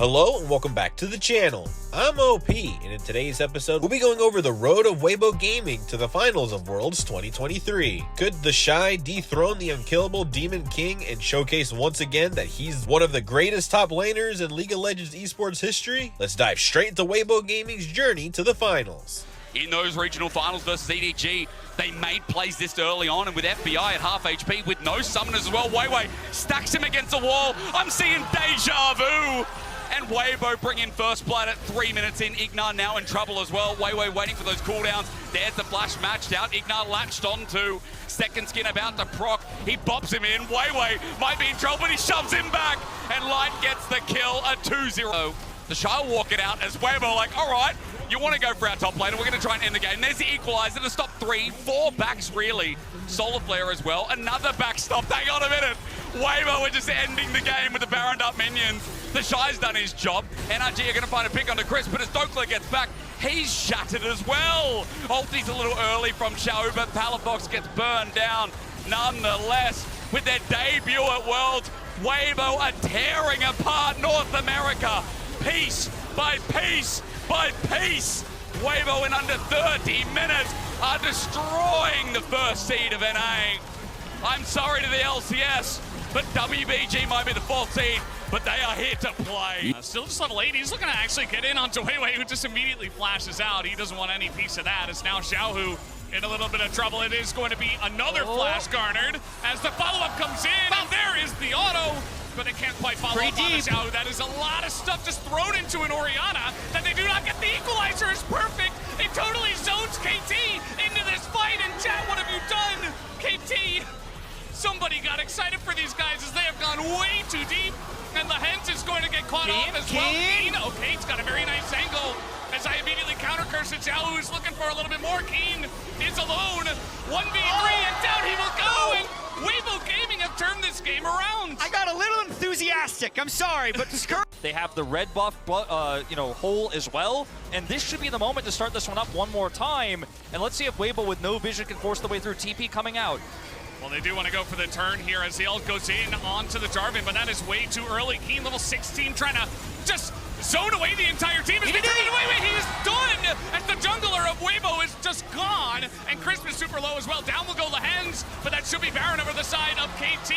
Hello and welcome back to the channel. I'm OP, and in today's episode, we'll be going over the Road of Weibo Gaming to the finals of Worlds 2023. Could TheShy dethrone the Unkillable Demon King and showcase once again that he's one of the greatest top laners in League of Legends Esports history? Let's dive straight into Weibo Gaming's journey to the finals. In those regional finals versus EDG, they made plays this early on, and with FBI at half HP, with no summoners as well, Weibo stacks him against the wall. I'm seeing deja vu. And Weibo bring in first blood at 3 minutes in. Ignar now in trouble as well. Weibo waiting for those cooldowns. There's the flash matched out. Ignar latched onto. Second skin about to proc. He bops him in. Weibo might be in trouble, but he shoves him back. And Light gets the kill, a 2-0. TheShy will walk it out as Weibo like, all right, you want to go for our top lane, and we're going to try and end the game. There's the equalizer to stop 3, 4 backs really. Solar Flare as well. Another backstop. Hang on a minute. Weibo are just ending the game with the Baroned up minions. TheShy's done his job. NRG are going to find a pick onto Chris, but as Dokler gets back, he's shattered as well. Ulti's a little early from Xiao, but Palafox gets burned down. Nonetheless, with their debut at Worlds, Weibo are tearing apart North America. Piece by piece by piece. Weibo in under 30 minutes are destroying the first seed of NA. I'm sorry to the LCS, but WBG might be the 4th seed, but they are here to play. Still just level 8. He's looking to actually get in onto Weibo, who just immediately flashes out. He doesn't want any piece of that. It's now Xiao in a little bit of trouble. It is going to be another flash garnered as the follow-up comes in, and there is the auto, but they can't quite follow up on Xiao. That is a lot of stuff just thrown into an Orianna that they do not get. The equalizer is perfect. It totally zones KT into this fight, and chat, what have you done? KT, somebody got excited for these guys as they have gone way too deep, and the Hens is going to get caught off as well. Keen, okay, he's got a very nice angle as I immediately counter curse at Xiao, who's looking for a little bit more. Keen is alone, 1v3, and down he will go, and Weibo Gaming have turned this game around. I got a little enthusiastic, I'm sorry, but they have the red buff, hole as well, and this should be the moment to start this one up one more time. And let's see if Weibo with no vision can force the way through. TP coming out. Well, they do want to go for the turn here as the ult goes in onto the Jarvan, but that is way too early. Keen, level 16, trying to just zone away the entire team. He is done! As the jungler of Weibo is just gone, and Crisp is super low as well. Down will go the Hens, but that should be Baron over the side of KT.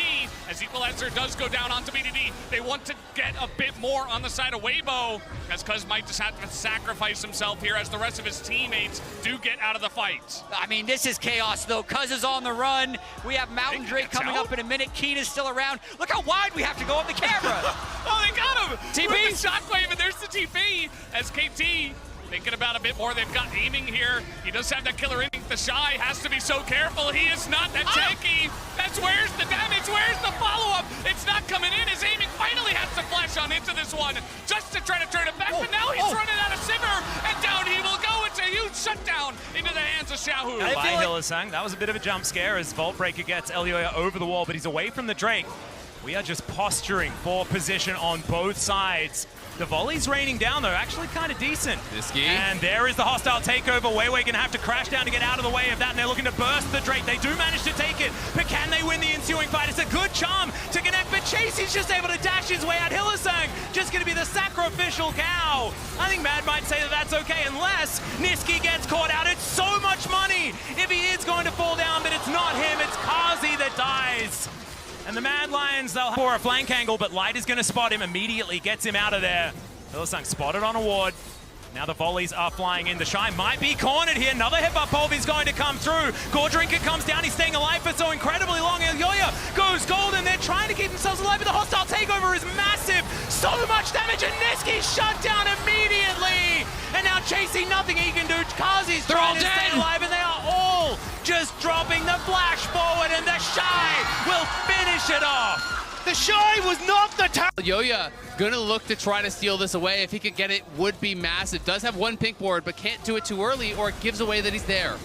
As Equalizer does go down onto BDD, they want to get a bit more on the side of Weibo, as Cuz might just have to sacrifice himself here as the rest of his teammates do get out of the fight. I mean, this is chaos, though. Cuz is on the run. We have Mountain Drake coming up in a minute. Keen is still around. Look how wide we have to go on the camera. Oh, they got him! TP! With the shockwave, and there's the TP as KT thinking about a bit more. They've got aiming here. He does have that killer inning. TheShy has to be so careful. He is not that tanky. That's where's the damage? Where's the follow-up? It's not coming in. His aiming finally has to flash on into this one just to try to turn it back. But now he's running out of Simmer, and down he will go. It's a huge shutdown into the hands of Xiao. By Hillisang, that was a bit of a jump scare as Vault Breaker gets Elioya over the wall, but he's away from the Drake. We are just posturing for position on both sides. The volley's raining down, though, actually kind of decent. And there is the hostile takeover. Weibo gonna have to crash down to get out of the way of that, and they're looking to burst the Drake. They do manage to take it, but can they win the ensuing fight? It's a good charm to connect, but Chase is just able to dash his way out. Hillisang just gonna be the sacrificial cow. I think Mad might say that that's okay, unless Niski gets caught out. It's so much money if he is going to fall down, but it's not him, it's Kazi that dies. And the Mad Lions, they'll have for a flank angle, but Light is going to spot him immediately, gets him out of there. Hillisang spotted on a ward. Now the volleys are flying in. TheShy might be cornered here. Another hip-up pulve is going to come through. Gore Drinker comes down. He's staying alive for so incredibly long. Elioya goes golden. They're trying to keep themselves alive, but the hostile takeover is massive. So much damage, and Niski shut down immediately. And now chasing nothing he can do. Kazi's trying to stay alive, and they are all just dropping the flash forward, and TheShy will finish it off. TheShy was not the target. Yoya gonna look to try to steal this away. If he could get it, would be massive. Does have one pink board, but can't do it too early, or it gives away that he's there.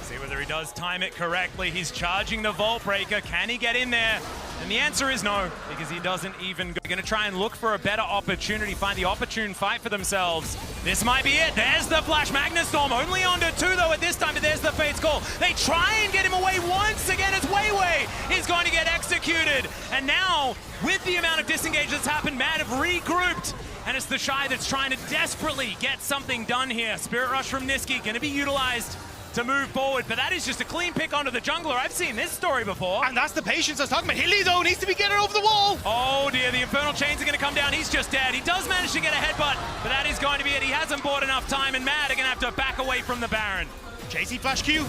See whether he does time it correctly. He's charging the Vault Breaker. Can he get in there? And the answer is no, because he doesn't even go. Going to try and look for a better opportunity, find the opportune fight for themselves. This might be it. There's the Flash Magnus Storm. Only under 2 though at this time, but there's the Fate's Call. They try and get him away once again as Weiwei is going to get executed. And now, with the amount of disengage that's happened, Mad have regrouped. And it's TheShy that's trying to desperately get something done here. Spirit Rush from Niski going to be utilized to move forward, but that is just a clean pick onto the jungler. I've seen this story before. And that's the patience I was talking about. Hilly, though, needs to be getting over the wall. Oh dear, the Infernal Chains are going to come down. He's just dead. He does manage to get a headbutt, but that is going to be it. He hasn't bought enough time, and Mad are going to have to back away from the Baron. JC Flash Q.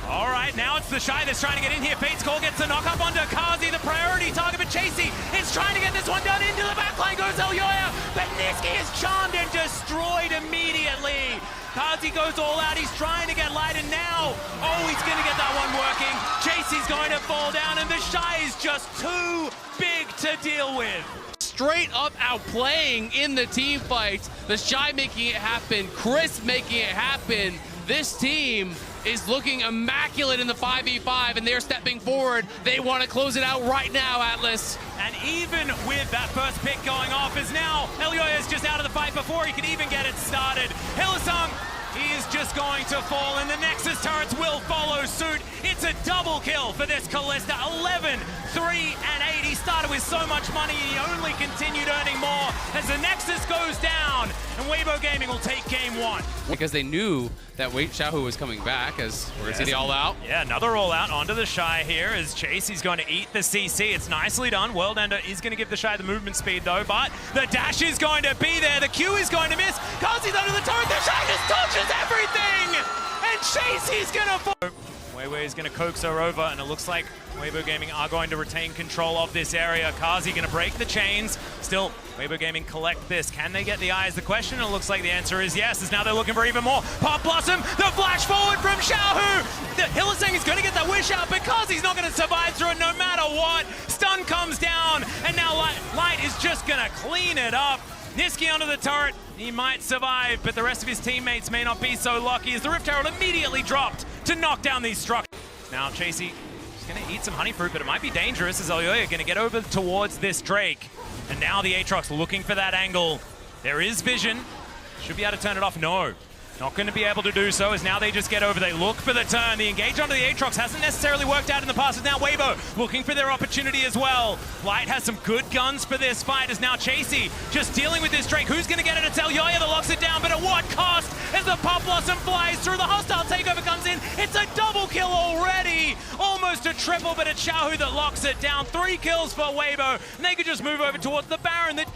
All right, now it's TheShy that's trying to get in here. Fate's Call gets the knock up onto Kazi, the priority target, but Chasey is trying to get this one done. Into the backline goes Elyoya, but Niski is charmed and destroyed immediately. Kazi goes all out, he's trying to get light, and now, oh, he's going to get that one working. Chasey's going to fall down, and TheShy is just too big to deal with. Straight up outplaying in the team fights. TheShy making it happen, Chris making it happen. This team is looking immaculate in the 5v5, and they're stepping forward. They want to close it out right now, Atlas. And even with that first pick going off, is now Elyoya is just out of the fight before he could even get it started. Hylissang, he is just going to fall, and the Nexus turrets will follow suit. It's a double kill for this Kalista. 11, 3, and 8. He started with so much money, and he only continued earning more as the Nexus goes down, and Weibo Gaming will take game 1. Because they knew that Xiaohu was coming back, as we're going to see the all-out. Yeah, another all-out onto TheShy here as Chase, he's going to eat the CC. It's nicely done. World Ender is going to give TheShy the movement speed, though, but the dash is going to be there. The Q is going to miss. Kazi's under the turret. TheShy just touches everything! And Chase, he's going to fall. Weiwei is going to coax her over, and it looks like Weibo Gaming are going to retain control of this area. Kazi going to break the chains. Still, Weibo Gaming collect this. Can they get the eye is the question, and it looks like the answer is yes, as now they're looking for even more. Pop Blossom, the flash forward from Xiaohu! The Hylissang is going to get that wish out, but Kazi's not going to survive through it no matter what. Stun comes down, and now Light is just going to clean it up. Niski onto the turret, he might survive, but the rest of his teammates may not be so lucky as the Rift Herald immediately dropped to knock down these structures. Now Chasey is going to eat some honey fruit, but it might be dangerous as Elyoya going to get over towards this Drake. And now the Aatrox looking for that angle. There is vision. Should be able to turn it off. No. Not going to be able to do so as now they just get over. They look for the turn. The engage onto the Aatrox hasn't necessarily worked out in the past. As now Weibo looking for their opportunity as well. Light has some good guns for this fight as now Chasey just dealing with this Drake. Who's going to get it? It's Elyoya that locks it down, but at what cost? As the Pop Blossom flies through, the hostile takeover comes in. It's a double kill already. Almost a triple, but it's Xiaohu that locks it down. 3 kills for Weibo, and they could just move over towards the Baron that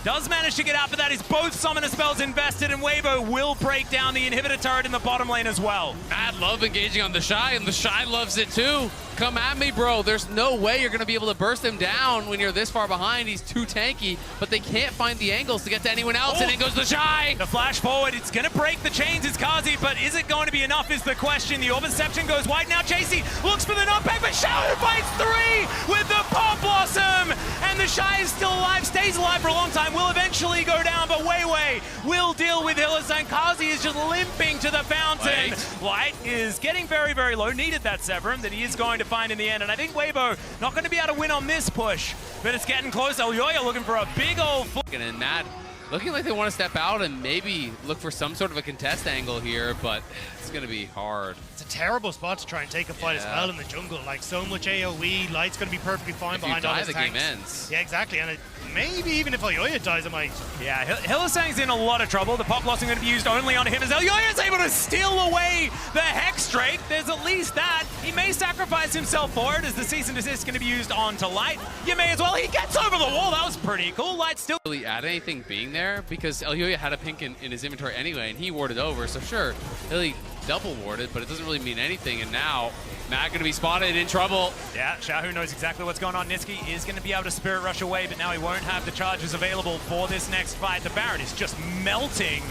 does manage to get out, but that is both summoner spells invested, and Weibo will break down the inhibitor turret in the bottom lane as well. Mad love engaging on TheShy, and TheShy loves it too. Come at me, bro. There's no way you're going to be able to burst him down when you're this far behind. He's too tanky, but they can't find the angles to get to anyone else, and in goes TheShy. The flash forward, it's going to break the chains, it's Kazi, but is it going to be enough is the question. The Orbiception goes wide. Now Chasey looks for the knockback, but Xiaohu fights 3 with the Pop Blossom, and TheShy is still alive, stays alive for a long time, will eventually go down, but Weiwei will deal with Hylissang. Kazi is just limping to the fountain. Light is getting very, very low, needed that Severum that he is going to find in the end, and I think Weibo not going to be able to win on this push, but it's getting close. Elyoya looking for a big old and Mad looking like they want to step out and maybe look for some sort of a contest angle here, but it's going to be hard. It's a terrible spot to try and take a fight as well in the jungle. Like, so much AoE, Light's going to be perfectly fine behind all his tanks. The game ends. Yeah, exactly, and maybe even if Elyoya dies, it might. Yeah, Hylissang's in a lot of trouble. The Pop Blossom going to be used only on him as Elyoya is able to steal away the Hex Drake. There's at least that. He may sacrifice himself for it as the Cease and Desist is going to be used onto Light. You may as well. He gets over the wall. That was pretty cool. Light still really add anything being there because Elyoya had a pink in his inventory anyway, and he warded over. So sure, Hilly double warded, but it doesn't really mean anything. And now Matt going to be spotted in trouble. Yeah, Xiaohu knows exactly what's going on. Niski is going to be able to Spirit Rush away, but now he won't have the charges available for this next fight. The Baron is just melting,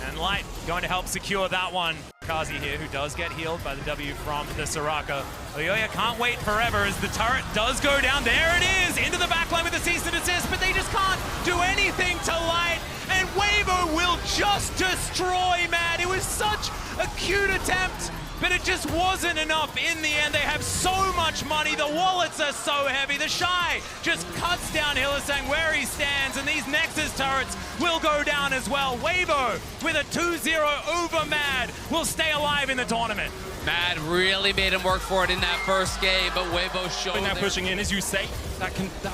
and Light going to help secure that one. Kazi here, who does get healed by the W from the Soraka. Elyoya can't wait forever as the turret does go down. There it is, into the backline with the Cease and Desist, but they just can't do anything to Light, and Weibo will just destroy Mad. It was such a cute attempt but it just wasn't enough in the end. They have so much money, the wallets are so heavy. TheShy just cuts down Hylissang where he stands, and these Nexus turrets will go down as well. Weibo with a 2-0 over Mad will stay alive in the tournament. Mad really made him work for it in that first game, but Weibo showed now pushing in, as you say, that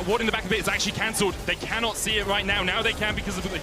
ward in the back of it is actually cancelled. They cannot see it right now. Now they can because of the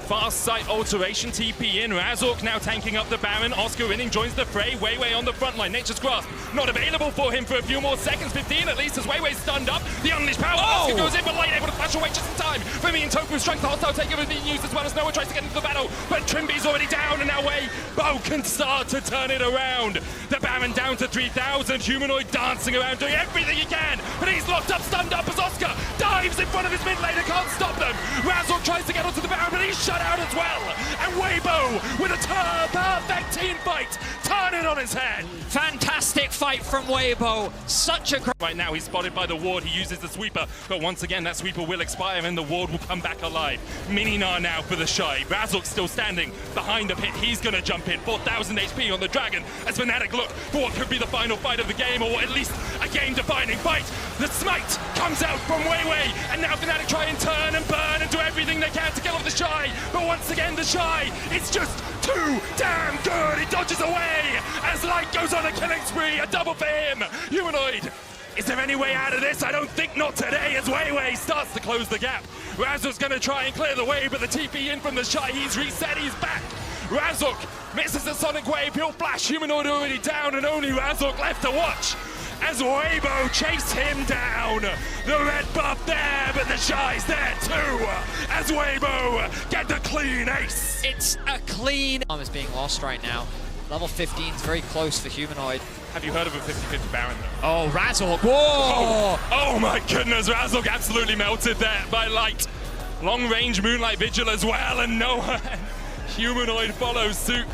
fast sight alteration. TP in. Razork now tanking up the Baron. Oscar winning, joins the fray. Weiwei on the front line. Nature's Grasp not available for him for a few more seconds. 15 at least as Weiwei's stunned up. The unleashed power. Oscar goes in, but Light able to flash away just in time. For me and Tofu strikes the hostile takeover being used as well as Noah tries to get into the battle. But Trimby's already down, and now Weibo can start to turn it around. The Baron down to 3,000. Humanoid dancing around, doing everything he can. But he's locked up, stunned up as Oscar dives in front of his mid laner, can't stop them. Razork tries to get onto the Baron, but he's shut out as well. And Weibo with a perfect team fight, turn it on his head. Fantastic fight from Weibo. Such a great... Right now he's spotted by the ward, he uses the sweeper, but once again that sweeper will expire and the ward will come back alive. Mini-Gnar now for TheShy. Razork still standing behind the pit, he's gonna jump in. 4,000 HP on the Dragon as Fnatic look for what could be the final fight of the game, or at least a game-defining fight. The smite comes out from Weiwei, and now Fnatic try and turn and burn and do everything they can to kill off TheShy, but once again TheShy, it's just too damn good. He dodges away as Light goes on a killing spree, a double for him. Humanoid, is there any way out of this? I don't think not today as Weiwei starts to close the gap. Razork's gonna try and clear the way, but the TP in from TheShy, he's reset, he's back. Razork misses the Sonic Wave, he'll flash. Humanoid already down and only Razork left to watch as Weibo chase him down. The red buff there, but TheShy's there too as Weibo get the clean ace. It's a clean... is being lost right now. Level 15 is very close for Humanoid. Have you heard of a 50-50 Baron though? Oh, Razork, whoa! Oh my goodness, Razork absolutely melted there by Light. Long range Moonlight Vigil as well, and Noah Humanoid follows suit.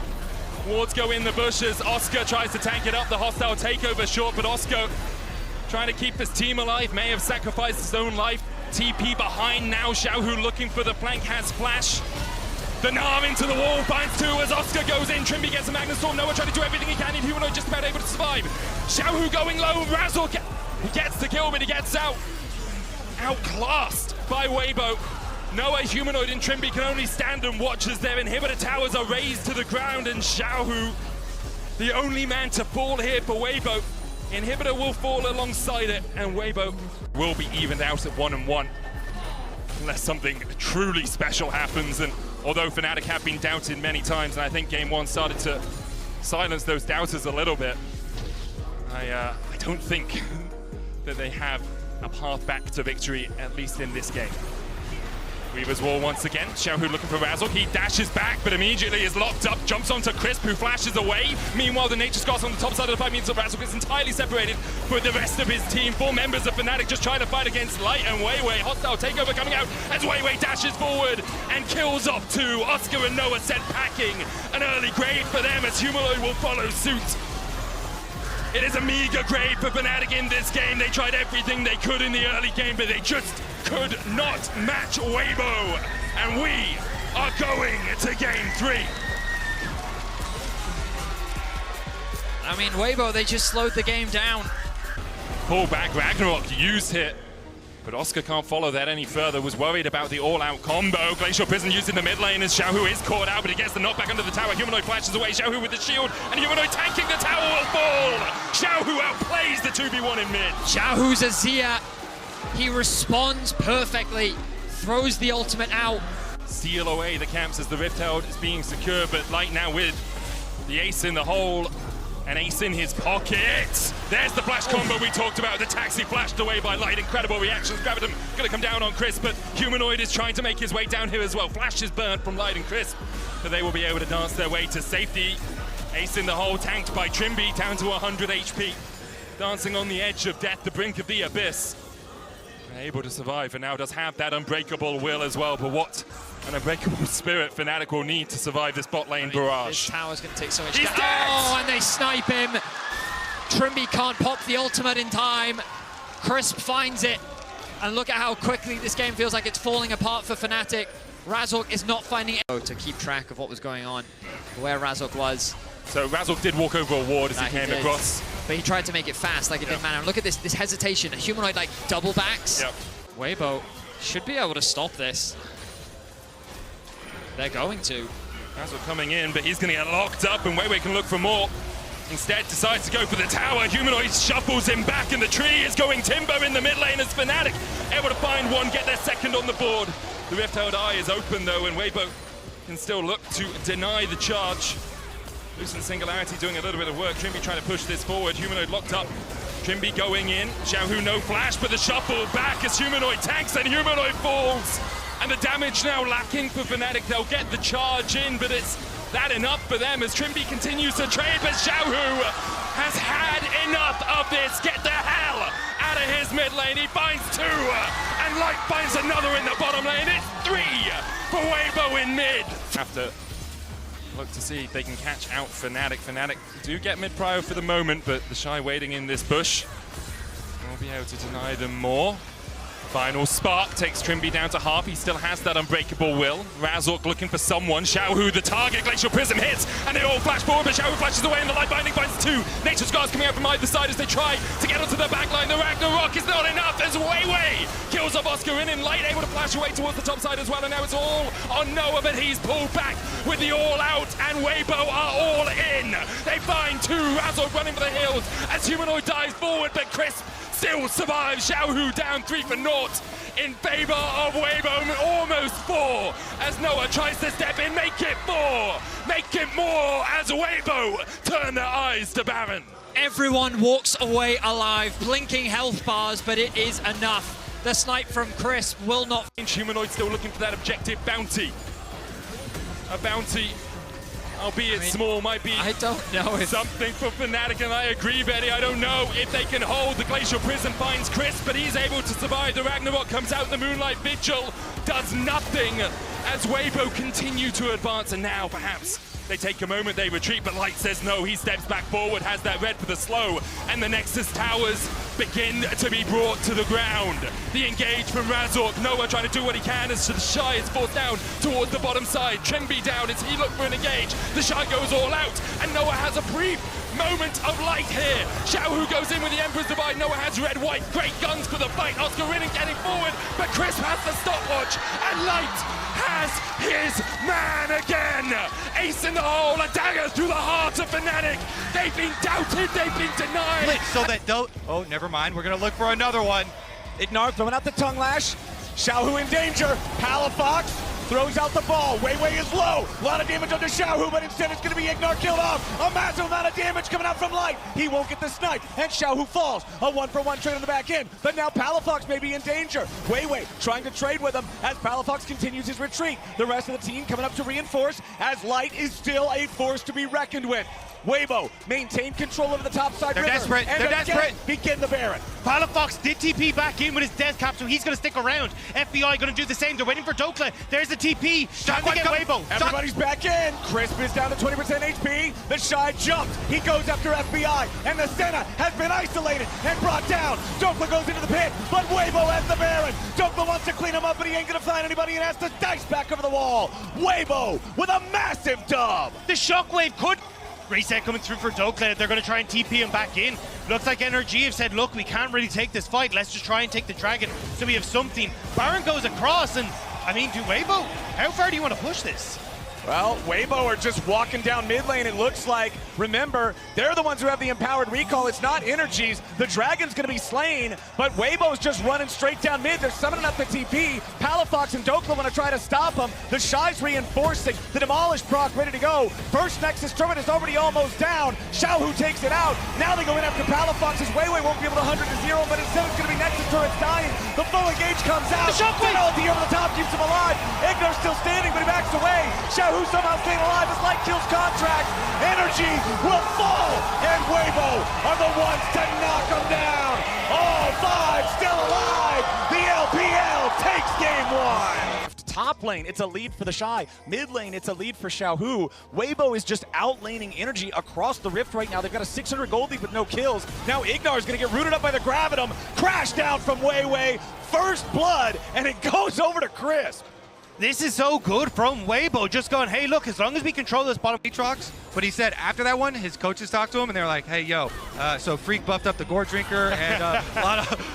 Wards go in the bushes. Oscar tries to tank it up. The hostile takeover short, but Oscar trying to keep his team alive. May have sacrificed his own life. TP behind now. Xiaohu looking for the flank, has flash. The Gnar into the wall, finds two as Oscar goes in. Trimby gets a Magnus Storm. Noah trying to do everything he can. And Humanoid just about able to survive. Xiaohu going low. Razork, he gets the kill, but he gets outclassed by Weibo. Noah, Humanoid, and Trimby can only stand and watch as their inhibitor towers are raised to the ground, and Xiaohu, the only man to fall here for Weibo. Inhibitor will fall alongside it, and Weibo will be evened out at 1-1. Unless something truly special happens, and although Fnatic have been doubted many times, and I think Game 1 started to silence those doubters a little bit, I don't think that they have a path back to victory, at least in this game. Weaver's wall once again. Xiaohu looking for Razork. He dashes back, but immediately is locked up. Jumps onto Crisp, who flashes away. Meanwhile, the Nature's Grasp on the top side of the fight means that Razork is entirely separated with the rest of his team. 4 members of Fnatic just trying to fight against Light and Weiwei. Hostile takeover coming out as Weiwei dashes forward and kills off 2. Oscar and Noah sent packing. An early grave for them as Humanoid will follow suit. It is a meager grade for Fnatic in this game. They tried everything they could in the early game, but they just could not match Weibo. And we are going to Game 3. I mean, Weibo, they just slowed the game down. Pull back, Ragnarok used hit. But Oscar can't follow that any further, was worried about the all-out combo. Glacial Prison used in the mid lane as Xiaohu is caught out, but he gets the knockback under the tower. Humanoid flashes away, Xiaohu with the shield, and Humanoid tanking the tower will fall! Xiaohu outplays the 2v1 in mid. Xiaohu's Azir, he responds perfectly, throws the ultimate out. Seal away the camps as the Rift Herald is being secured, but Light now with the ace in the hole. An ace in his pocket. There's the flash combo we talked about. The taxi flashed away by Light. Incredible reactions. Gravitum gonna come down on Crisp, but Humanoid is trying to make his way down here as well. Flash is burnt from Light and Crisp, but they will be able to dance their way to safety. Ace in the hole, tanked by Trimby, down to 100 HP. Dancing on the edge of death, the brink of the abyss. Able to survive, and now does have that unbreakable will as well, but what an unbreakable spirit Fnatic will need to survive this bot lane barrage. This tower's going to take so much He's damage. dead! Oh, and they snipe him. Trimby can't pop the ultimate in time. Crisp finds it, and look at how quickly this game feels like it's falling apart for Fnatic. Razork is not finding it. To keep track of what was going on, where Razork was. So Razork did walk over a ward as he came across. But he tried to make it fast, like it didn't matter. And look at this hesitation. A Humanoid like double backs. Yep. Weibo should be able to stop this. They're going to. Razork coming in, but he's going to get locked up, and Weibo can look for more. Instead, decides to go for the tower. Humanoid shuffles him back, and the tree is going Timber in the mid lane as Fnatic able to find one, get their second on the board. The Rift-Held Eye is open though, and Weibo can still look to deny the charge. Lucent Singularity doing a little bit of work. Trimby trying to push this forward. Humanoid locked up. Trimby going in. Xiaohu no flash, but the shuffle back as Humanoid tanks and Humanoid falls. And the damage now lacking for Fnatic. They'll get the charge in, but it's that enough for them as Trimby continues to trade, but Xiaohu has had enough of this. Get the hell out of his mid lane. He finds two, and Light finds another in the bottom lane. It's 3 for Weibo in mid. Have to look to see if they can catch out Fnatic. Fnatic do get mid prio for the moment, but TheShy waiting in this bush will be able to deny them more. Final spark takes Trimby down to half. He still has that unbreakable will. Razork looking for someone. Xiaohu, the target. Glacial Prism hits, and they all flash forward, but Xiaohu flashes away, and the Light Binding finds 2. Nature Scars coming out from either side as they try to get onto the backline. The Ragnarok is not enough as Weiwei kills off Oscar in, and Light able to flash away towards the top side as well, and now it's all on Noah, but he's pulled back with the all out, and Weibo are all in. They find 2. Razork running for the hills as Humanoid dives forward, but Crisp still survives. Xiaohu down 3 for naught in favor of Weibo, almost 4 as Noah tries to step in, make it 4, make it more as Weibo turn their eyes to Baron. Everyone walks away alive, blinking health bars, but it is enough. The snipe from Crisp will not. Humanoid still looking for that objective bounty. A bounty, albeit small, might be something for Fnatic, and I agree, Betty. I don't know if they can hold. The Glacial Prism finds Chris, but he's able to survive. The Ragnarok comes out, the Moonlight Vigil does nothing as Weibo continue to advance, and now perhaps they take a moment, they retreat, but Light says no. He steps back forward, has that red for the slow, and the Nexus towers begin to be brought to the ground. The engage from Razork. Noah trying to do what he can as TheShy is forced down towards the bottom side. Trimby down as he looks for an engage. TheShy goes all out, and Noah has a brief moment of light here. Xiaohu goes in with the Emperor's Divide. Noah has red, white, great guns for the fight. Oscar Rinning getting forward, but Chris has the stopwatch, and Light has his man again. Ace in the hole, a dagger through the heart of Fnatic. They've been doubted, they've been denied. Blitz, so that don't. Oh, never mind. We're gonna look for another one. Ignar throwing out the tongue lash. Xiaohu in danger. Palafox throws out the ball. Weiwei is low. A lot of damage onto Xiaohu, but instead it's going to be Ignar killed off. A massive amount of damage coming out from Light. He won't get the snipe, and Xiaohu falls. A 1-for-1 trade on the back end, but now Palafox may be in danger. Weiwei trying to trade with him as Palafox continues his retreat. The rest of the team coming up to reinforce as Light is still a force to be reckoned with. Weibo maintain control over the top side. They're river, desperate. And They're desperate. Begin the Baron. Palafox did TP back in with his death cap, so he's going to stick around. FBI going to do the same. They're waiting for Dokla. There's the TP. Time to get Weibo. Everybody's back in. Crisp is down to 20% HP. TheShy jumps. He goes after FBI, and the Senna has been isolated and brought down. Dokla goes into the pit, but Weibo has the Baron. Dokla wants to clean him up, but he ain't going to find anybody and has to dice back over the wall. Weibo with a massive dub. The shockwave could reset coming through for Dokla. They're going to try and TP him back in. Looks like NRG have said, look, we can't really take this fight. Let's just try and take the dragon so we have something. Baron goes across, and I mean, to Weibo, how far do you want to push this? Well, Weibo are just walking down mid lane, it looks like. Remember, they're the ones who have the empowered recall. It's not Energies. The Dragon's going to be slain, but Weibo's just running straight down mid. They're summoning up the TP. Palafox and Dokla want to try to stop him. TheShy's reinforcing. The Demolish proc ready to go. First Nexus turret is already almost down. Xiaohu takes it out. Now they go in after Palafox as Weiwei won't be able to 100 to 0, but instead it's going to be Nexus turrets dying. The full engage comes out. The shockwave ulti over the top keeps him alive. Ignar's still standing, but he backs away. Xiaohu somehow staying alive as Light kills Contract. Energy will fall, and Weibo are the ones to knock him down. All 5 still alive. The LPL takes game 1. Top lane, it's a lead for TheShy. Mid lane, it's a lead for Xiaohu. Weibo is just outlaning Energy across the rift right now. They've got a 600 gold lead with no kills. Now Ignar is going to get rooted up by the Gravitum. Crash down from Weiwei. First blood, and it goes over to Crisp. This is so good from Weibo, just going, hey, look, as long as we control this bottom. Aatrox, but he said after that one, his coaches talked to him and they're like, hey, yo, so Freak buffed up the Gore Drinker and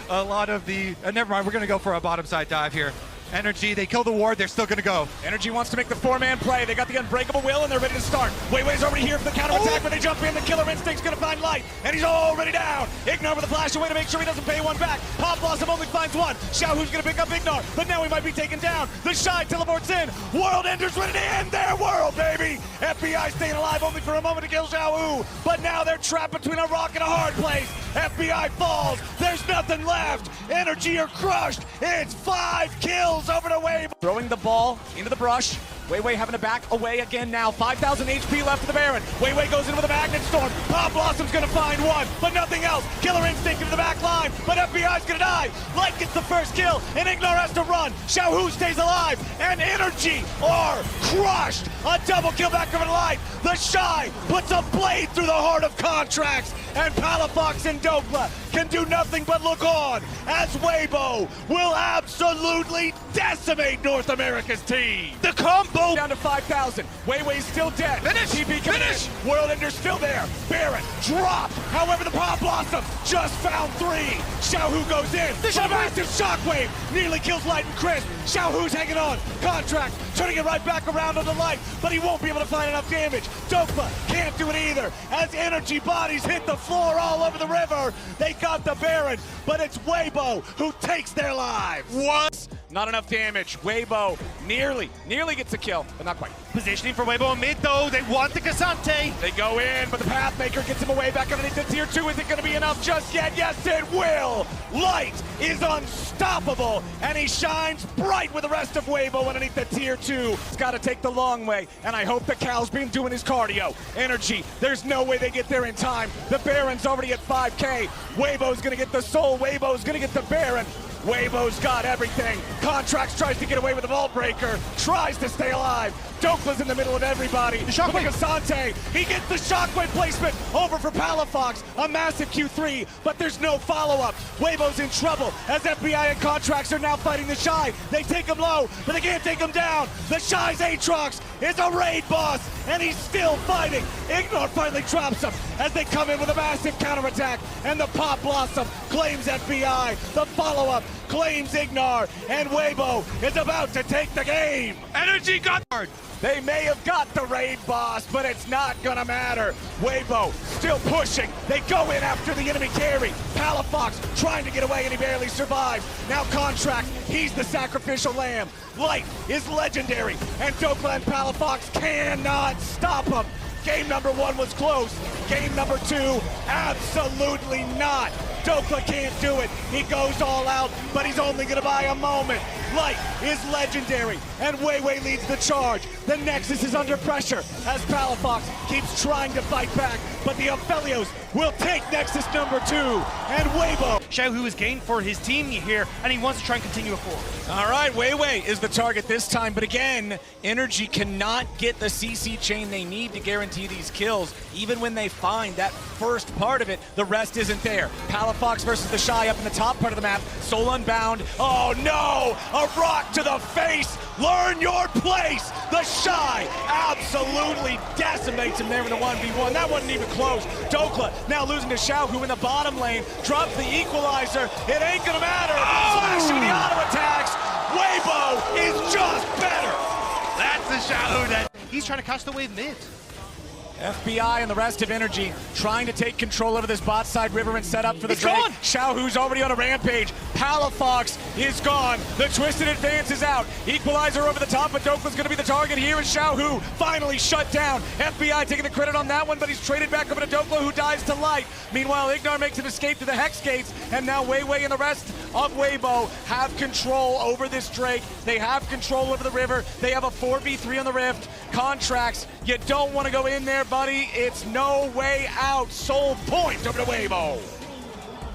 a lot of the, never mind, we're gonna go for a bottom side dive here. Energy, they kill the ward, they're still gonna go. Energy wants to make the four-man play. They got the unbreakable will and they're ready to start. Weiwei's already here for the counterattack, but they jump in. The killer instinct's gonna find light, and he's already down. Ignore with a flash away to make sure he doesn't pay one back. Pop Blossom only finds one. Xiaohu's gonna pick up Ignore, but now he might be taken down. TheShy teleports in. World Ender's ready to end their world, baby. FBI staying alive only for a moment to kill Xiaohu, but now they're trapped between a rock and a hard place. FBI falls. There's nothing left. Energy are crushed. It's 5 kills over to Weibo. Throwing the ball into the brush. Weiwei having to back away again now. 5,000 HP left for the Baron. Weiwei goes in with a Magnet Storm. Pop Blossom's gonna find one, but nothing else. Killer Instinct into the back line, but FBI's gonna die. Light gets the first kill, and Ignore has to run. Xiaohu stays alive, and Energy are crushed. A double kill back over the line. TheShy puts a blade through the heart of Contracts, and Palafox and Dokla can do nothing but look on as Weibo will absolutely decimate North America's team. The combo down to 5,000. Weiwei's still dead. Finish! TP Finish! World Ender's still there. Baron dropped. However, the Pop Blossom just found 3. Xiaohu goes in. A massive shockwave nearly kills Light and Crisp. Xiaohu's hanging on. Contract turning it right back around on the Light, but he won't be able to find enough damage. Dokla can't do it either as Energy bodies hit the floor all over the river. They got the Baron, but it's Weibo who takes their lives. What? Not enough damage. Weibo nearly gets a kill, but not quite. Positioning for Weibo in mid, though. They want the Cassante. They go in, but the Pathmaker gets him away back underneath the tier 2. Is it going to be enough just yet? Yes, it will. Light is unstoppable, and he shines bright with the rest of Weibo underneath the tier 2. It's got to take the long way, and I hope that Cal's been doing his cardio. Energy, there's no way they get there in time. The Baron's already at 5K. Weibo's going to get the soul. Weibo's going to get the Baron. Weibo's got everything. Contracts tries to get away with the Vault Breaker, tries to stay alive. Dokla's in the middle of everybody. The Shockwave Asante, he gets the Shockwave placement over for Palafox. A massive Q3, but there's no follow-up. Weibo's in trouble as FBI and Contracts are now fighting TheShy. They take him low, but they can't take him down. TheShy's Aatrox is a raid boss, and he's still fighting. Ignore finally drops him as they come in with a massive counterattack, and the Pop Blossom claims FBI. The follow-up claims Ignore, and Weibo is about to take the game. Energy got hard. They may have got the raid boss, but it's not gonna matter. Weibo still pushing. They go in after the enemy carry. Palafox trying to get away, and he barely survives. Now Contract, he's the sacrificial lamb. Light is legendary, and Dokla and Palafox cannot stop him. Game number 1 was close. Game number 2, absolutely not. Dokla can't do it. He goes all out, but he's only gonna buy a moment. Light is legendary, and Weiwei leads the charge. The Nexus is under pressure as Palafox keeps trying to fight back, but the Aphelios will take Nexus number 2, and Weibo. Xiaohu is gained for his team here, and he wants to try and continue it forward. All right, Weiwei is the target this time, but again, Energy cannot get the CC chain they need to guarantee these kills. Even when they find that first part of it, the rest isn't there. Palafox versus TheShy up in the top part of the map. Soul Unbound. Oh no! A rock to the face! Learn your place! TheShy absolutely decimates him there in the 1v1. That wasn't even close. Dokla now losing to Xiaohu in the bottom lane. Drops the equalizer. It ain't gonna matter. Flashing the auto attacks. Weibo is just better. That's the Xiaohu that he's trying to catch the wave mid. FBI and the rest of Energy trying to take control over this bot side river and set up for the Drake. Gone. Xiaohu's already on a rampage. Palafox is gone. The Twisted Advance is out. Equalizer over the top, but Dokla's going to be the target here, and Xiaohu finally shut down. FBI taking the credit on that one, but he's traded back over to Dokla, who dies to Light. Meanwhile, Ignore makes an escape to the Hex Gates, and now Weiwei and the rest of Weibo have control over this Drake. They have control over the river. They have a 4v3 on the Rift. Contracts, you don't want to go in there, buddy. It's no way out. Soul point over to Weibo.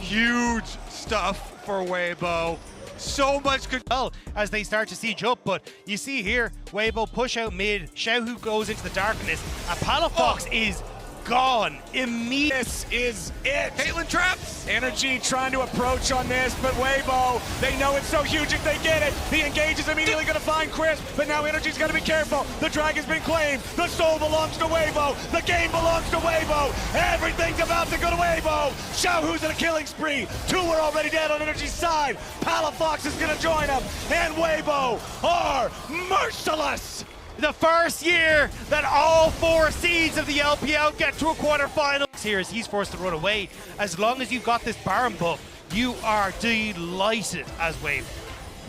Huge stuff for Weibo. So much control as they start to siege up, but you see here, Weibo push out mid, Xiaohu goes into the darkness, and Palafox is gone immediately. This is it. Caitlyn traps. Energy trying to approach on this, but Weibo, they know it's so huge if they get it. The engage is immediately going to find Chris, but now Energy's got to be careful. The dragon's been claimed. The soul belongs to Weibo. The game belongs to Weibo. Everything's about to go to Weibo. Xiaohu's in a killing spree. 2 are already dead on Energy's side. Palafox is going to join him, and Weibo are merciless. The first year that all 4 seeds of the LPL get to a quarterfinal. Here as he's forced to run away. As long as you've got this Baron buff, you are delighted as Weibo.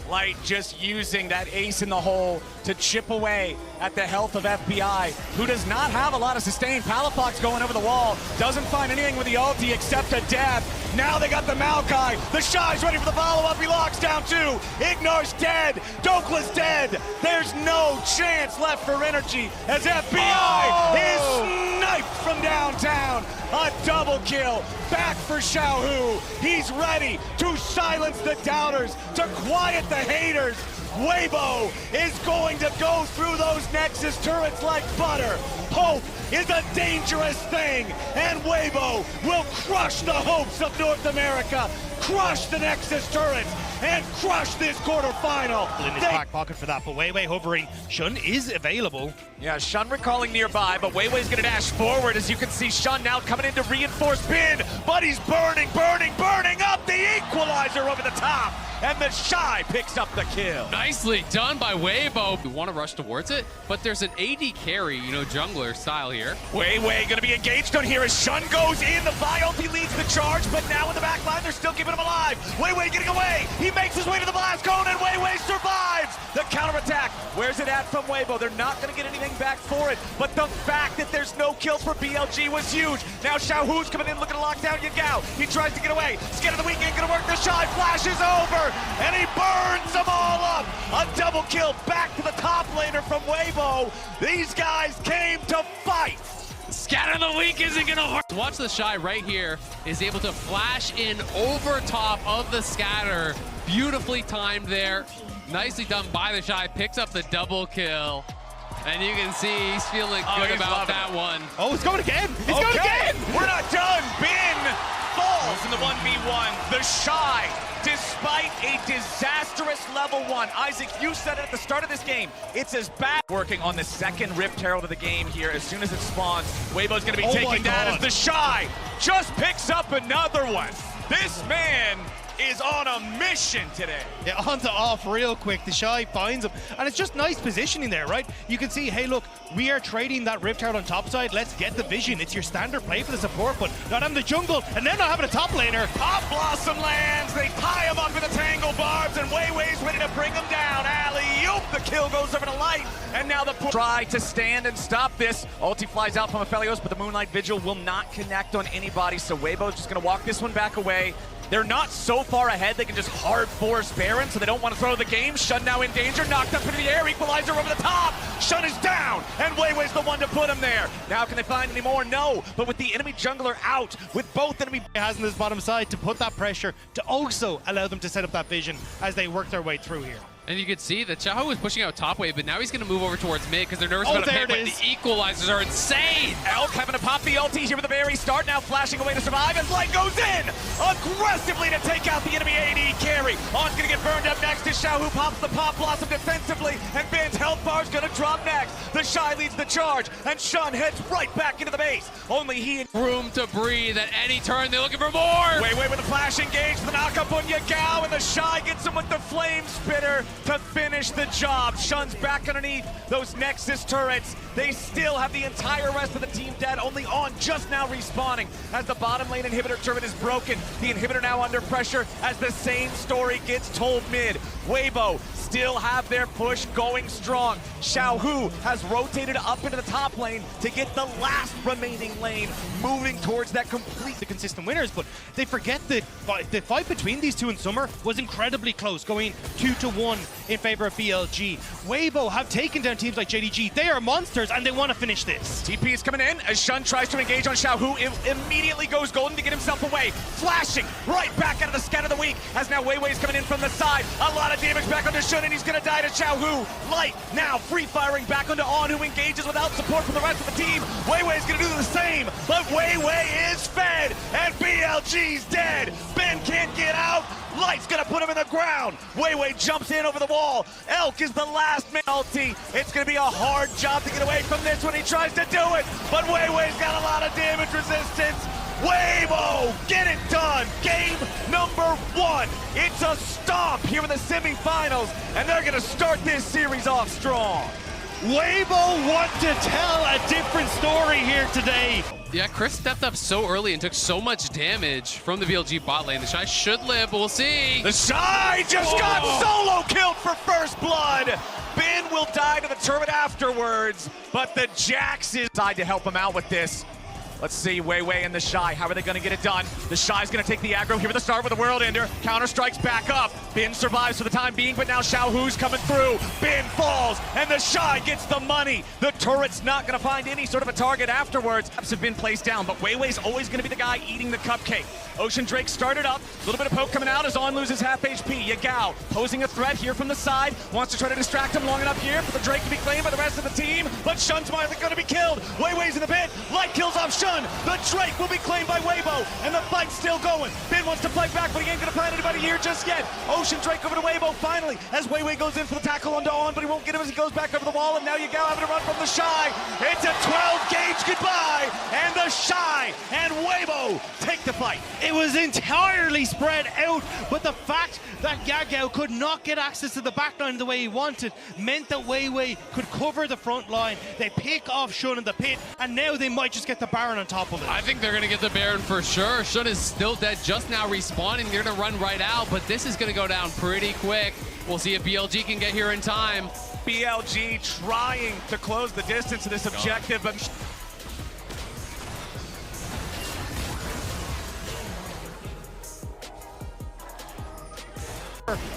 Light just using that ace in the hole to chip away at the health of FBI, who does not have a lot of sustain. Palafox going over the wall, doesn't find anything with the ulti except a dab. Now they got the Maokai. TheShy's ready for the follow-up. He locks down 2. Ignor's dead. Dokla's dead. There's no chance left for Energy as FBI is sniped from downtown. A double kill. Back for Xiaohu. He's ready to silence the doubters, to quiet the haters. Weibo is going to go through those Nexus turrets like butter. Hope is a dangerous thing, and Weibo will crush the hopes of North America, crush the Nexus turrets, and crush this quarterfinal. In his back pocket for that, but Weiwei hovering. Shun is available. Yeah, Shun recalling nearby, but Weiwei's gonna dash forward. As you can see, Shun now coming in to reinforce Bin, but he's burning up the equalizer over the top, and TheShy picks up the kill. Nicely done by Weibo. We want to rush towards it, but there's an AD carry, you know, jungler style here. Weiwei gonna be engaged on here as Shun goes in. The Vi ulti leads the charge, but now in the back line, they're still keeping him alive. Weiwei getting away. He makes his way to the blast cone, and Weiwei survives the counterattack. Where's it at from Weibo? They're not gonna get anything back for it, but the fact that there's no kills for BLG was huge. Now Xiaohu's coming in looking to lock down Yagao. He tries to get away. Skin of the weekend gonna work. TheShy flashes over, and he burns them all up. A double kill back to the top laner from Weibo. These guys came to fight. Scatter the weak isn't gonna hurt. Watch TheShy right here is able to flash in over top of the scatter. Beautifully timed there. Nicely done by TheShy. Picks up the double kill. And you can see he's feeling good about that one. Oh, it's going again. It's going again. We're not done. Bin falls in the 1v1. TheShy, despite a disastrous level 1. Isaac, you said it at the start of this game. It's as bad. Working on the second Rift Herald of the game here. As soon as it spawns, Weibo's going to be taken down as TheShy just picks up another one. This man is on a mission today. Yeah, on to off real quick. TheShy finds him, and it's just nice positioning there, right? You can see, hey, look, we are trading that Rift Herald on top side. Let's get the vision. It's your standard play for the support, but not having the jungle, and then not having a top laner. Pop Blossom lands. They tie him up in the tangle barbs, and Weiwei's ready to bring him down. Alley-oop. The kill goes over to Light, and now the try to stand and stop this. Ulti flies out from Aphelios, but the Moonlight Vigil will not connect on anybody, so Weibo's just going to walk this one back away. They're not so far ahead, they can just hard force Baron, so they don't want to throw the game. Shun now in danger, knocked up into the air, equalizer over the top. Shun is down, and Weiwei's the one to put him there. Now can they find any more? No, but with the enemy jungler out, with both enemy has on this bottom side to put that pressure, to also allow them to set up that vision as they work their way through here. And you can see that Xiaohu was pushing out top wave, but now he's going to move over towards mid because they're nervous about a pick, but the equalizers are insane. Elk having to pop the ulti here with the very start, now flashing away to survive, and Light goes in aggressively to take out the enemy AD carry. On's going to get burned up next to Xiaohu, pops the Pop Blossom defensively, and Bin's health bar's going to drop next. TheShy leads the charge, and Shun heads right back into the base. Only he room to breathe at any turn. They're looking for more. Weiwei with the flash engage, the knockup on Yagao, and TheShy gets him with the flame spitter to finish the job. Shun's back underneath those Nexus turrets. They still have the entire rest of the team dead, only On just now respawning as the bottom lane inhibitor turret is broken. The inhibitor now under pressure as the same story gets told mid. Weibo still have their push going strong. Xiaohu has rotated up into the top lane to get the last remaining lane, moving towards that completely consistent winners, but they forget that the fight between these two in summer was incredibly close, going 2-1 in favor of BLG. Weibo have taken down teams like JDG. They are monsters, and they want to finish this. TP is coming in as Shun tries to engage on Xiaohu. Immediately goes golden to get himself away. Flashing right back out of the scatter. of the week, as now Weiwei's coming in from the side. A lot of damage back onto Shun, and he's gonna die to Xiaohu. Light now free firing back onto On, who engages without support from the rest of the team. Weiwei's gonna do the same, but Weiwei is fed, and BLG's dead. Ben can't get out. Light's gonna put him in the ground. Weiwei jumps in over the wall. Elk is the last man ulti. It's gonna be a hard job to get away from this when he tries to do it, but Weiwei's got a lot of damage resistance. Weibo, get it done. Game number 1. It's a stomp here in the semifinals, and they're gonna start this series off strong. Weibo want to tell a different story here today. Yeah, Chris stepped up so early and took so much damage from the BLG bot lane. TheShy should live, but we'll see. TheShy just got solo killed for first blood. Ben will die to the turret afterwards, but the Jax is decided to help him out with this. Let's see, Weiwei and TheShy, how are they gonna get it done? TheShy's gonna take the aggro here at the start with the World Ender. Counter strikes back up. Ben survives for the time being, but now Xiaohu's coming through. Ben falls, and TheShy gets the money. The turret's not gonna find any sort of a target afterwards. Traps have been placed down, but Weiwei's always gonna be the guy eating the cupcake. Ocean Drake started up, a little bit of poke coming out as On loses half HP. Yagao posing a threat here from the side, wants to try to distract him long enough here for the Drake to be claimed by the rest of the team, but Shun's gonna be killed. Weiwei's in the pit, Light kills off Shun. The Drake will be claimed by Weibo, and the fight's still going. Ben wants to fight back, but he ain't gonna find anybody here just yet. Ocean Drake over to Weibo finally, as Weiwei goes in for the tackle onto On, but he won't get him as he goes back over the wall, and now Yagao having to run from TheShy. It's a 12-gauge goodbye, and TheShy and Weibo take the fight. It was entirely spread out, but the fact that Yagao could not get access to the backline the way he wanted meant that Weiwei could cover the front line. They pick off Shun in the pit, and now they might just get the Baron on top of it. I think they're going to get the Baron for sure. Shun is still dead, just now respawning. They're going to run right out, but this is going to go down pretty quick. We'll see if BLG can get here in time. BLG trying to close the distance to this objective, but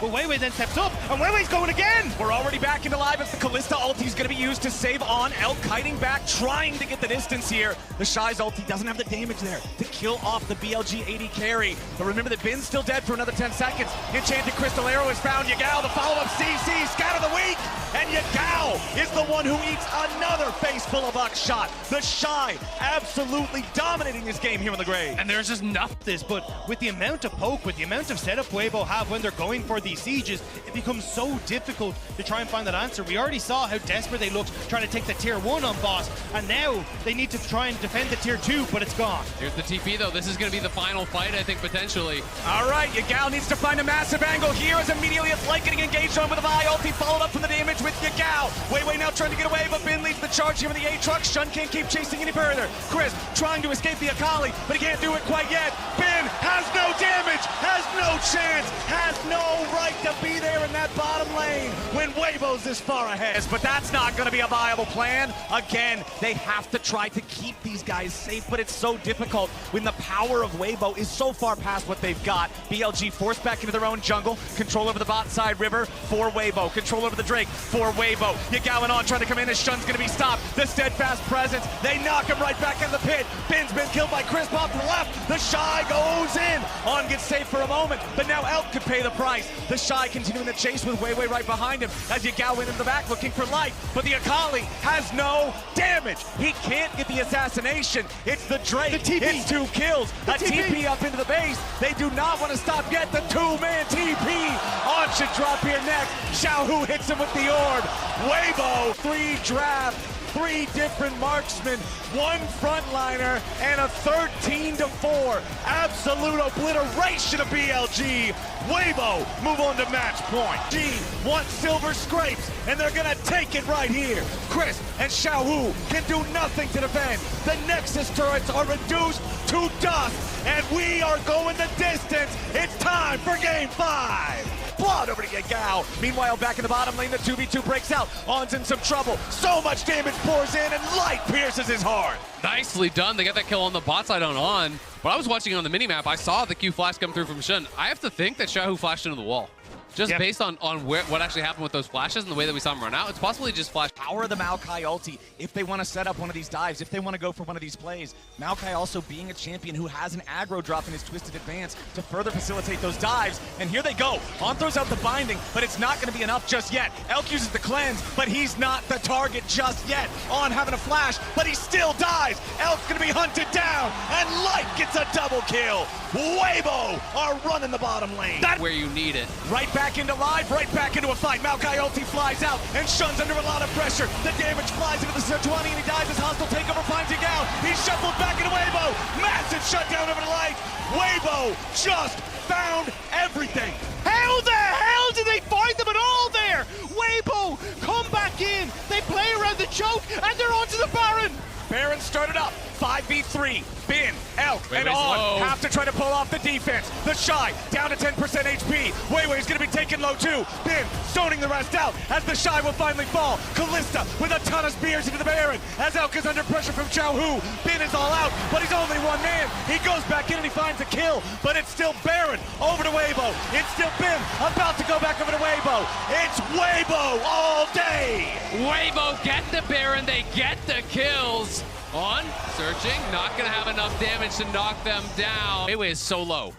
Weiwei then steps up, and Weiwei's going again! we're already back into live as the Kalista ulti is going to be used to save On. Elk kiting back, trying to get the distance here. TheShy's ulti doesn't have the damage there to kill off the BLG AD carry. But remember that Ben's still dead for another 10 seconds. Enchanted Crystal Arrow is found. Yagao, the follow-up CC, scatter the weak! And Yagao is the one who eats another face full of buckshot. TheShy absolutely dominating this game here in the grave. And there's just nothing this, but with the amount of poke, with the amount of setup Weibo have when they're going for these sieges, it becomes so difficult to try and find that answer. We already saw how desperate they looked trying to take the tier 1 on boss, and now they need to try and defend the tier 2, but it's gone. Here's the TP though. This is going to be the final fight, I think, potentially. All right, Yagao needs to find a massive angle here as immediately it's Light getting engaged on with a Vi ulti, followed up from the damage with Yagao. Weiwei now trying to get away, but Ben leads the charge here with the A-Truck. Shun can't keep chasing any further. Chris trying to escape the Akali, but he can't do it quite yet. Ben has no damage, has no chance, has no right to be there in that bottom lane when Weibo's this far ahead. But that's not going to be a viable plan. Again, they have to try to keep these guys safe, but it's so difficult when the power of Weibo is so far past what they've got. BLG forced back into their own jungle. Control over the bot side river for Weibo. Control over the Drake for Weibo. Yagao and On trying to come in as Shun's going to be stopped. The steadfast presence. They knock him right back in the pit. Ben's been killed by Chris off to the left. TheShy goes in. On gets safe for a moment, but now Elk could pay the price. TheShy continuing the chase with Weiwei right behind him as Yagao went into the back looking for light, but the Akali has no damage. He can't get the assassination. It's the Drake. It's 2 kills. A TP up into the base. They do not want to stop yet. The 2-man TP. On should drop here next. Xiaohu hits him with the orb. Weibo, 3 draft. 3 different marksmen, 1 frontliner, and a 13-4 absolute obliteration of BLG. Weibo move on to match point. G wants silver scrapes, and they're gonna take it right here. Chris and Xiaohu can do nothing to defend. The Nexus turrets are reduced to dust, and we are going the distance. It's time for game 5. Blood over to Yagao. Meanwhile, back in the bottom lane, the 2v2 breaks out. On's in some trouble. So much damage pours in, and Light pierces his heart. Nicely done. They got that kill on the bot side on. But I was watching on the minimap. I saw the Q flash come through from Shun. I have to think that Xiaohu flashed into the wall. Just based on what actually happened with those flashes and the way that we saw him run out, it's possibly just flash. Power of the Maokai ulti if they want to set up one of these dives, if they want to go for one of these plays. Maokai also being a champion who has an aggro drop in his Twisted Advance to further facilitate those dives. And here they go. On throws out the binding, but it's not going to be enough just yet. Elk uses the cleanse, but he's not the target just yet. On having a flash, but he still dies. Elk's going to be hunted down, and Light gets a double kill. Weibo are running the bottom lane. That's where you need it. Right back into live, right back into a fight. Maokai ulti flies out, and Shun's under a lot of pressure. The damage flies into the Sejuani, and he dies as hostile takeover finds Yagao. He's shuffled back into Weibo. Massive shutdown over the Light. Weibo just found everything. How the hell did they find them at all there? Weibo come back in. They play around the choke, and they're onto the Baron. Baron started up, 5v3. Bin, Elk, and Weiwei's On have to try to pull off the defense. TheShy down to 10% HP. Weiwei's going to be taken low too. Bin zoning the rest out as TheShy will finally fall. Kalista with a ton of spears into the Baron as Elk is under pressure from Xiaohu. Bin is all out, but he's only one man. He goes back in and he finds a kill, but it's still Baron over to Weibo. It's still Bin about to go back over to Weibo. It's Weibo all day. Weibo get the Baron, they get the kills. On, searching, not gonna have enough damage to knock them down. Weiwei is so low.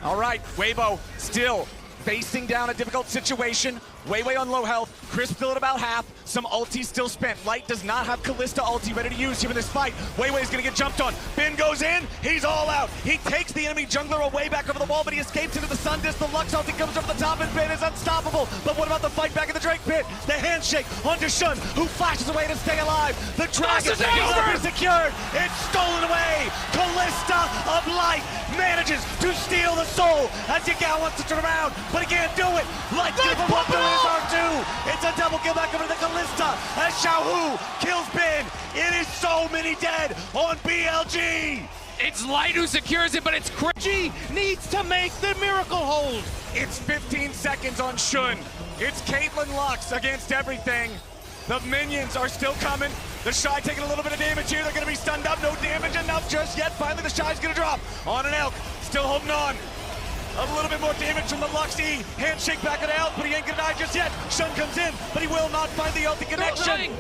All right, Weibo still facing down a difficult situation. Weiwei on low health, Crisp still at about half, some ulti still spent. Light does not have Kalista ulti ready to use here in this fight. Weiwei's gonna get jumped on. Bin goes in, he's all out. He takes the enemy jungler away back over the wall, but he escapes into the Sun Disc. The Lux ulti comes over the top, and Bin is unstoppable. But what about the fight back in the Drake pit? The handshake onto Shun, who flashes away to stay alive. The Dragon is secured. It's stolen away. Kalista of Light manages to steal the soul as Yagao wants to turn around, but he can't do it. Light gives him up to his R2. It's a double kill back over to the Kalista as Xiaohu kills Bin. It is so many dead on BLG. It's Light who secures it, but it's G needs to make the miracle hold. It's 15 seconds on Shun. It's Caitlyn Lux against everything. The minions are still coming. TheShy taking a little bit of damage here. They're going to be stunned up. No damage enough just yet. Finally, TheShy's going to drop on an Elk. Still holding on. A little bit more damage from the Luxy. Handshake back at Elk, but he ain't going to die just yet. Shun comes in, but he will not find the ulti connection.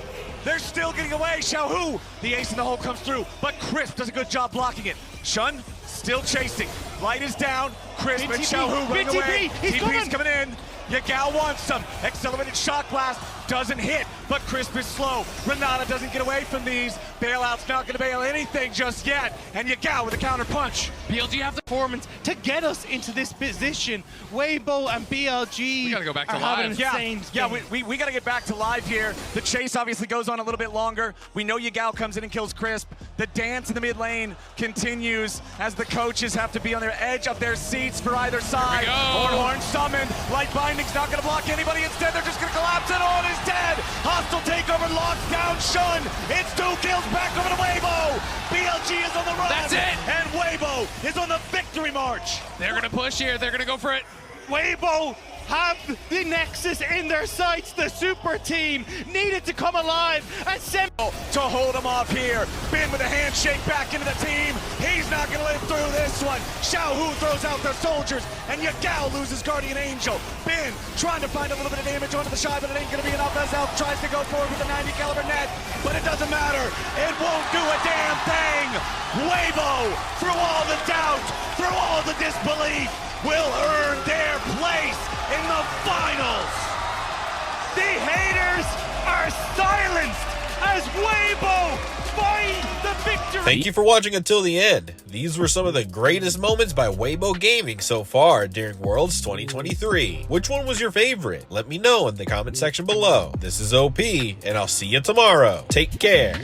They're still getting away. Xiaohu, the ace in the hole comes through, but Crisp does a good job blocking it. Shun still chasing. Light is down. Crisp and Xiaohu running away. TP's coming in. Yagao wants some. Accelerated shock blast doesn't hit, but Crisp is slow. Renata doesn't get away from these. Bailout's not going to bail anything just yet. And Yagao with a counter punch. BLG have the performance to get us into this position. Weibo and BLG we gotta go back to are live. having an insane we got to get back to live here. The chase obviously goes on a little bit longer. We know Yagao comes in and kills Crisp. The dance in the mid lane continues as the coaches have to be on their edge of their seats for either side. Horn summoned. Light Binding's not going to block anybody. Instead, they're just going to collapse it. On is dead. Hostile takeover locks down Shun. It's 2 kills back over to Weibo. BLG is on the run. That's it. And Weibo is on the victory march. They're gonna push here. They're gonna go for it. Weibo have the Nexus in their sights. The super team needed to come alive and to hold him off here. Bin with a handshake back into the team. He's not going to live through this one. Xiaohu throws out their soldiers, and Yagao loses Guardian Angel. Bin trying to find a little bit of damage onto TheShy, but it ain't going to be enough as Elk tries to go forward with a 90 caliber net, but it doesn't matter. It won't do a damn thing. Weibo, through all the doubt, through all the disbelief, will earn their place in the finals. The haters are silenced as Weibo find the victory. Thank you for watching until the end. These were some of the greatest moments by Weibo Gaming so far during Worlds 2023. Which one was your favorite? Let me know in the comment section below. This is OP, and I'll see you tomorrow. Take care.